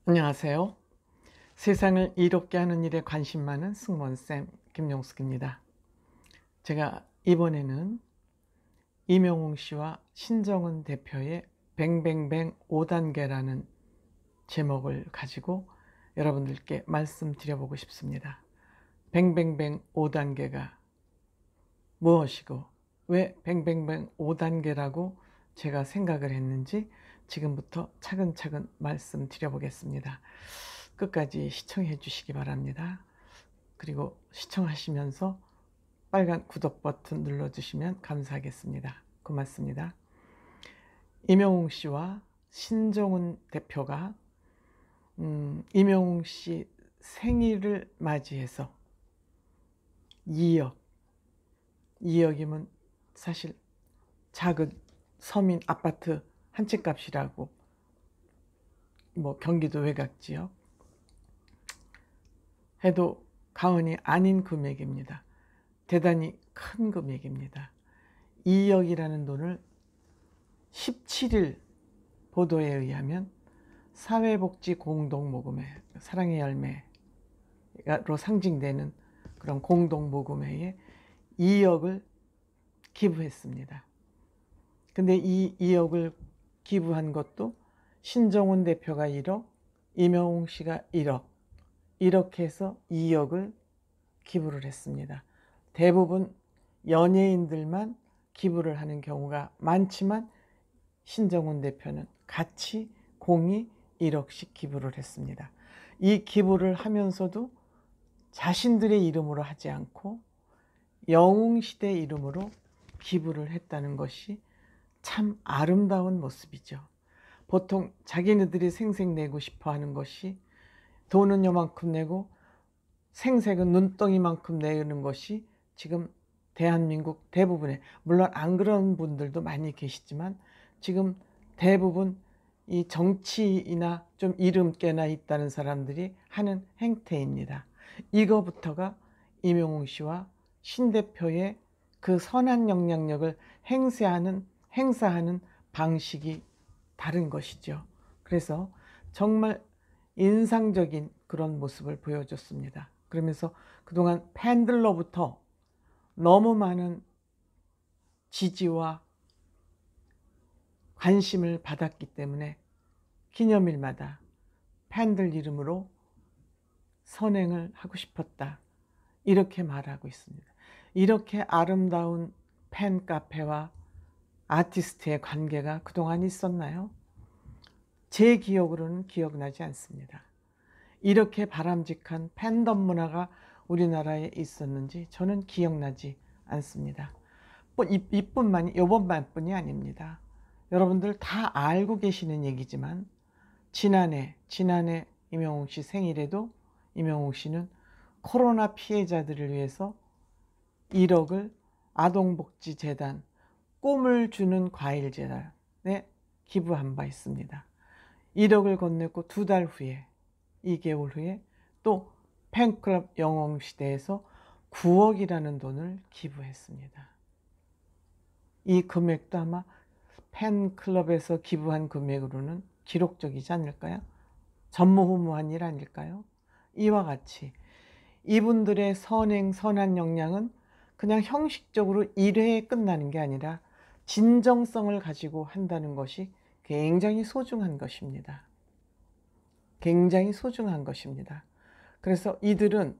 안녕하세요. 세상을 이롭게 하는 일에 관심 많은 승무원쌤 김용숙입니다. 제가 이번에는 임영웅 씨와 신정은 대표의 뱅뱅뱅 5단계라는 제목을 가지고 여러분들께 말씀드려보고 싶습니다. 뱅뱅뱅 5단계가 무엇이고 왜 뱅뱅뱅 5단계라고 제가 생각을 했는지 지금부터 차근차근 말씀드려보겠습니다. 끝까지 시청해 주시기 바랍니다. 그리고 시청하시면서 빨간 구독 버튼 눌러주시면 감사하겠습니다. 고맙습니다. 임영웅 씨와 신정은 대표가 임영웅 씨 생일을 맞이해서 2억이면 사실 작은 서민 아파트 한 채 값이라고, 경기도 외곽지역 해도 가언이 아닌 금액입니다. 대단히 큰 금액입니다. 2억이라는 돈을 17일 보도에 의하면 사회복지 공동모금회, 사랑의 열매로 상징되는 그런 공동모금회에 2억을 기부했습니다. 근데 이 2억을 기부한 것도 신정은 대표가 1억, 임영웅 씨가 1억, 이렇게 해서 2억을 기부를 했습니다. 대부분 연예인들만 기부를 하는 경우가 많지만 신정은 대표는 같이 공이 1억씩 기부를 했습니다. 이 기부를 하면서도 자신들의 이름으로 하지 않고 영웅시대 이름으로 기부를 했다는 것이 참 아름다운 모습이죠. 보통 자기네들이 생색내고 싶어 하는 것이 돈은 요만큼 내고 생색은 눈덩이만큼 내는 것이 지금 대한민국 대부분의, 물론 안 그런 분들도 많이 계시지만 지금 대부분 이 정치이나 좀 이름께나 있다는 사람들이 하는 행태입니다. 이거부터가 임영웅 씨와 신 대표의 그 선한 영향력을 행사하는 방식이 다른 것이죠. 그래서 정말 인상적인 그런 모습을 보여줬습니다. 그러면서 그동안 팬들로부터 너무 많은 지지와 관심을 받았기 때문에 기념일마다 팬들 이름으로 선행을 하고 싶었다, 이렇게 말하고 있습니다. 이렇게 아름다운 팬카페와 아티스트의 관계가 그동안 있었나요? 제 기억으로는 기억나지 않습니다. 이렇게 바람직한 팬덤 문화가 우리나라에 있었는지 저는 기억나지 않습니다. 이번만뿐이 아닙니다. 여러분들 다 알고 계시는 얘기지만 지난해 임영웅 씨 생일에도 임영웅 씨는 코로나 피해자들을 위해서 1억을 아동복지재단 꿈을 주는 과일재단에 기부한 바 있습니다. 1억을 건넸고 2달 후에, 2개월 후에 또 팬클럽 영웅시대에서 9억이라는 돈을 기부했습니다. 이 금액도 아마 팬클럽에서 기부한 금액으로는 기록적이지 않을까요? 전무후무한 일 아닐까요? 이와 같이 이분들의 선한 역량은 그냥 형식적으로 1회에 끝나는 게 아니라 진정성을 가지고 한다는 것이 굉장히 소중한 것입니다. 굉장히 소중한 것입니다. 그래서 이들은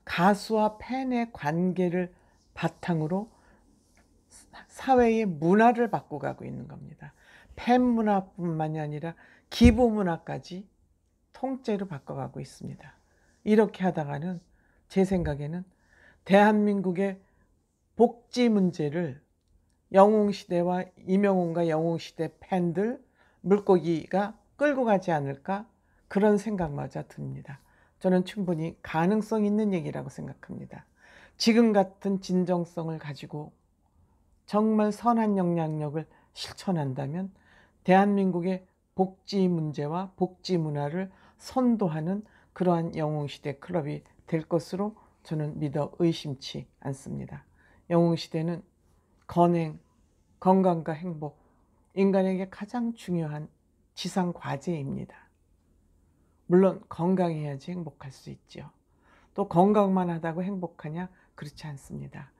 가수와 팬의 관계를 바탕으로 사회의 문화를 바꿔가고 있는 겁니다. 팬 문화뿐만이 아니라 기부 문화까지 통째로 바꿔가고 있습니다. 이렇게 하다가는 제 생각에는 대한민국의 복지 문제를 영웅시대와 임영웅과 영웅시대 팬들 물고기가 끌고 가지 않을까, 그런 생각마저 듭니다. 저는 충분히 가능성 있는 얘기라고 생각합니다. 지금 같은 진정성을 가지고 정말 선한 영향력을 실천한다면 대한민국의 복지 문제와 복지 문화를 선도하는 그러한 영웅시대 클럽이 될 것으로 저는 믿어 의심치 않습니다. 영웅시대는 건행, 건강과 행복, 인간에게 가장 중요한 지상 과제입니다. 물론 건강해야지 행복할 수 있죠. 또 건강만 하다고 행복하냐? 그렇지 않습니다.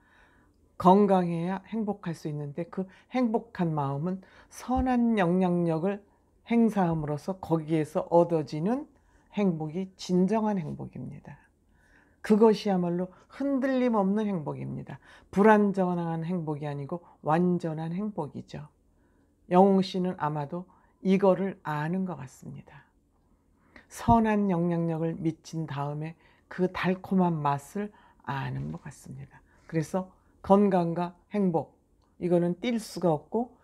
건강해야 행복할 수 있는데 그 행복한 마음은 선한 영향력을 행사함으로써 거기에서 얻어지는 행복이 진정한 행복입니다. 그것이야말로 흔들림 없는 행복입니다. 불완전한 행복이 아니고 완전한 행복이죠. 영웅 씨는 아마도 이거를 아는 것 같습니다. 선한 영향력을 미친 다음에 그 달콤한 맛을 아는 것 같습니다. 그래서 건강과 행복, 이거는 뛸 수가 없고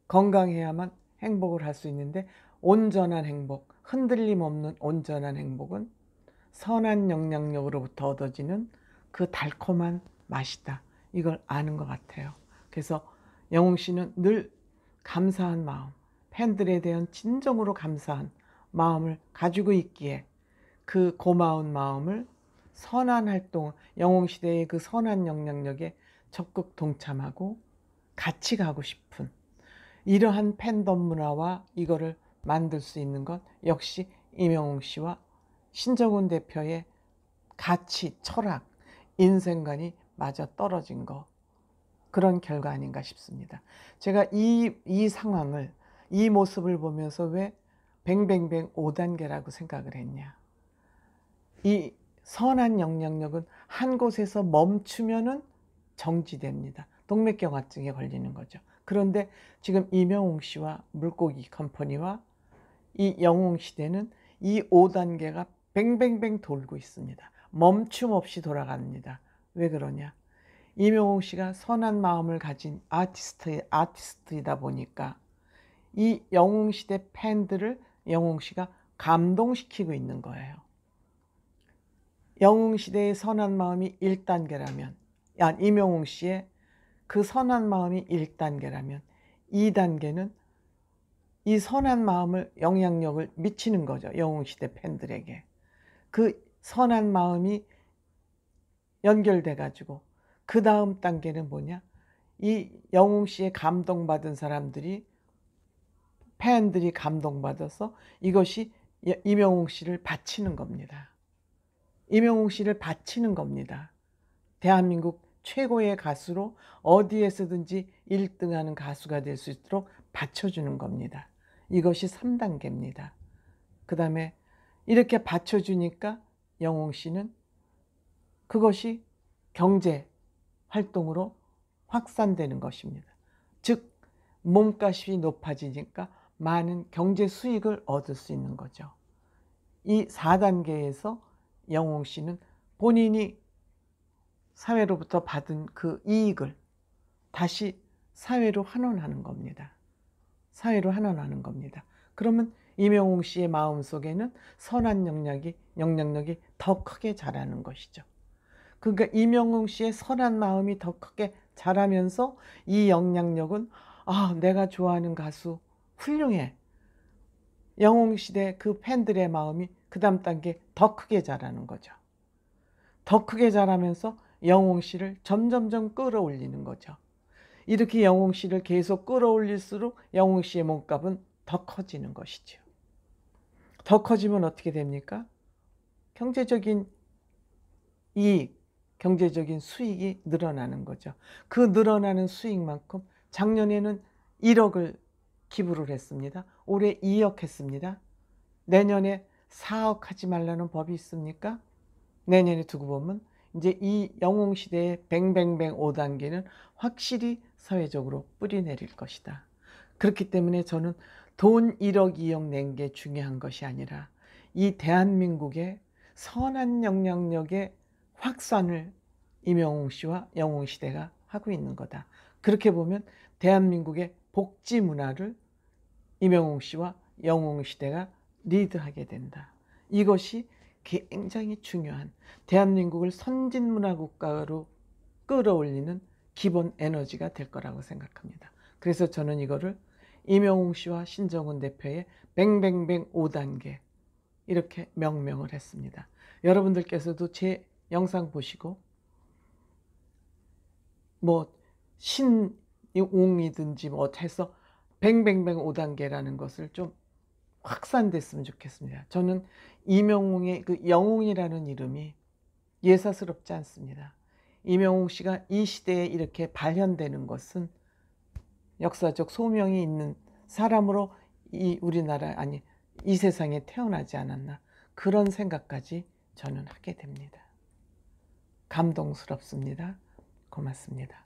건강해야만 행복을 할 수 있는데 온전한 행복, 흔들림 없는 온전한 행복은 선한 영향력으로부터 얻어지는 그 달콤한 맛이다. 이걸 아는 것 같아요. 그래서 영웅 씨는 늘 감사한 마음, 팬들에 대한 진정으로 감사한 마음을 가지고 있기에 그 고마운 마음을 선한 활동, 영웅시대의 그 선한 영향력에 적극 동참하고 같이 가고 싶은 이러한 팬덤 문화와 이거를 만들 수 있는 것 역시 임영웅 씨와 신정훈 대표의 가치, 철학, 인생관이 맞아 떨어진 거, 그런 결과 아닌가 싶습니다. 제가 이 상황을, 이 모습을 보면서 왜 뱅뱅뱅 5단계라고 생각을 했냐. 이 선한 영향력은 한 곳에서 멈추면은 정지됩니다. 동맥경화증에 걸리는 거죠. 그런데 지금 임영웅 씨와 물고기 컴퍼니와 이 영웅 시대는 이 5단계가 뱅뱅뱅 돌고 있습니다. 멈춤 없이 돌아갑니다. 왜 그러냐? 임영웅 씨가 선한 마음을 가진 아티스트이다 보니까 이 영웅 시대 팬들을 영웅 씨가 감동시키고 있는 거예요. 영웅 시대의 선한 마음이 1단계라면, 임영웅 씨의 그 선한 마음이 1단계라면 2단계는 이 선한 마음을 영향력을 미치는 거죠. 영웅 시대 팬들에게. 그 선한 마음이 연결돼 가지고 그 다음 단계는 뭐냐? 이 영웅 씨의 감동받은 사람들이, 팬들이 감동받아서 이것이 임영웅 씨를 바치는 겁니다. 임영웅 씨를 바치는 겁니다. 대한민국 최고의 가수로 어디에서든지 1등하는 가수가 될 수 있도록 받쳐주는 겁니다. 이것이 3단계입니다. 그 다음에 이렇게 받쳐주니까 영웅 씨는 그것이 경제 활동으로 확산되는 것입니다. 즉 몸값이 높아지니까 많은 경제 수익을 얻을 수 있는 거죠. 이 4단계에서 영웅 씨는 본인이 사회로부터 받은 그 이익을 다시 사회로 환원하는 겁니다. 사회로 환원하는 겁니다. 그러면 임영웅 씨의 마음속에는 선한 영향력이 더 크게 자라는 것이죠. 그러니까 임영웅 씨의 선한 마음이 더 크게 자라면서 이 영향력은 내가 좋아하는 가수 훌륭해. 영웅시대 그 팬들의 마음이 그 다음 단계 더 크게 자라는 거죠. 더 크게 자라면서 영웅 씨를 점점점 끌어올리는 거죠. 이렇게 영웅 씨를 계속 끌어올릴수록 영웅 씨의 몸값은 더 커지는 것이죠. 더 커지면 어떻게 됩니까? 경제적인 이익, 경제적인 수익이 늘어나는 거죠. 그 늘어나는 수익만큼 작년에는 1억을 기부를 했습니다. 올해 2억 했습니다. 내년에 4억 하지 말라는 법이 있습니까? 내년에 두고 보면 이제 이 영웅시대의 뱅뱅뱅 5단계는 확실히 사회적으로 뿌리내릴 것이다. 그렇기 때문에 저는 돈 1억 2억 낸 게 중요한 것이 아니라 이 대한민국의 선한 영향력의 확산을 임영웅 씨와 영웅 시대가 하고 있는 거다. 그렇게 보면 대한민국의 복지 문화를 임영웅 씨와 영웅 시대가 리드하게 된다. 이것이 굉장히 중요한 대한민국을 선진문화 국가로 끌어올리는 기본 에너지가 될 거라고 생각합니다. 그래서 저는 이거를 임영웅 씨와 신정훈 대표의 뱅뱅뱅 5단계 이렇게 명명을 했습니다. 여러분들께서도 제 영상 보시고 뭐 신웅이든지 뭐 해서 뱅뱅뱅 5단계라는 것을 좀 확산됐으면 좋겠습니다. 저는 이명웅의 그 영웅이라는 이름이 예사스럽지 않습니다. 이명웅 씨가 이 시대에 이렇게 발현되는 것은 역사적 소명이 있는 사람으로 이 우리나라, 아니 이 세상에 태어나지 않았나, 그런 생각까지 저는 하게 됩니다. 감동스럽습니다. 고맙습니다.